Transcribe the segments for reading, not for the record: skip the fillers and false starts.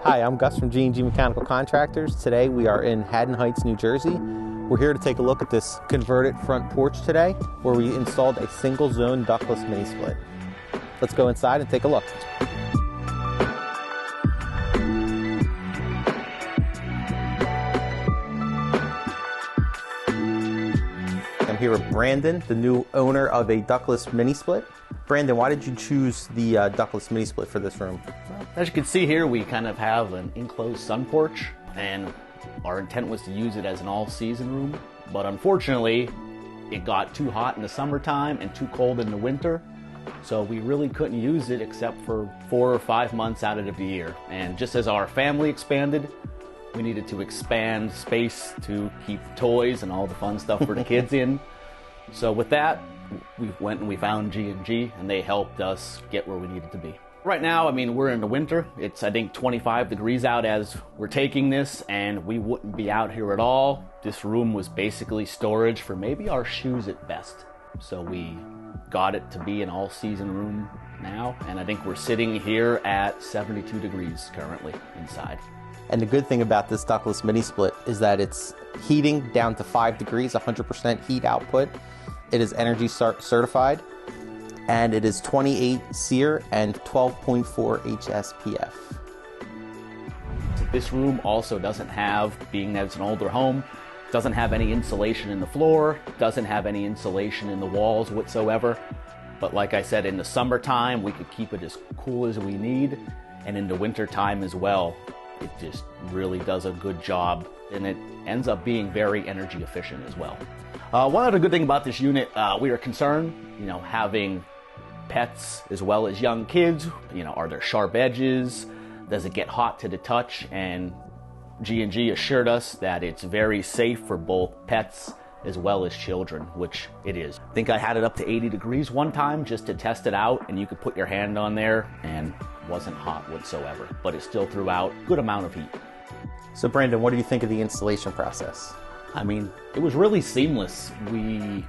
Hi, I'm Gus from G&G Mechanical Contractors. Today we are in Haddon Heights, New Jersey. We're here to take a look at this converted front porch today, where we installed a single zone ductless mini split. Let's go inside and take a look. I'm here with Brandon, the new owner of a ductless mini split. Brandon, why did you choose the ductless mini split for this room? As you can see here, we kind of have an enclosed sun porch, and our intent was to use it as an all-season room, but unfortunately it got too hot in the summertime and too cold in the winter, so we really couldn't use it except for 4 or 5 months out of the year. And just as our family expanded, we needed to expand space to keep toys and all the fun stuff for the kids in. So with that, we went and we found G&G, and they helped us get where we needed to be. Right now, I mean, we're in the winter. It's, I think, 25 degrees out as we're taking this, and we wouldn't be out here at all. This room was basically storage for maybe our shoes at best. So we got it to be an all-season room now, and I think we're sitting here at 72 degrees currently inside. And the good thing about this ductless mini split is that it's heating down to 5 degrees, 100% heat output. It is energy certified, and it is 28 SEER and 12.4 HSPF. This room also doesn't have, being that it's an older home, doesn't have any insulation in the floor, doesn't have any insulation in the walls whatsoever. But like I said, in the summertime, we could keep it as cool as we need, and in the winter time as well. It just really does a good job, and it ends up being very energy efficient as well. One other good thing about this unit, we are concerned, having pets as well as young kids, are there sharp edges? Does it get hot to the touch? And G&G assured us that it's very safe for both pets as well as children, which it is. I think I had it up to 80 degrees one time just to test it out, and you could put your hand on there and it wasn't hot whatsoever, but it still threw out a good amount of heat. So Brandon, what do you think of the installation process? I mean, it was really seamless. We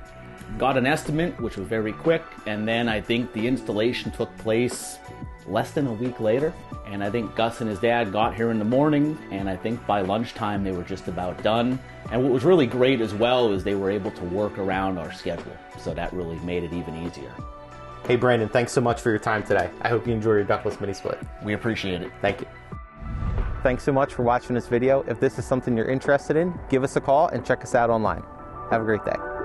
got an estimate, which was very quick, and then I think the installation took place less than a week later. And I think Gus and his dad got here in the morning, and I think by lunchtime they were just about done. And what was really great as well is they were able to work around our schedule, so that really made it even easier. Hey Brandon, thanks so much for your time today. I hope you enjoy your ductless mini split. We appreciate it. Thank you. Thanks so much for watching this video. If this is something you're interested in, give us a call and check us out online. Have a great day.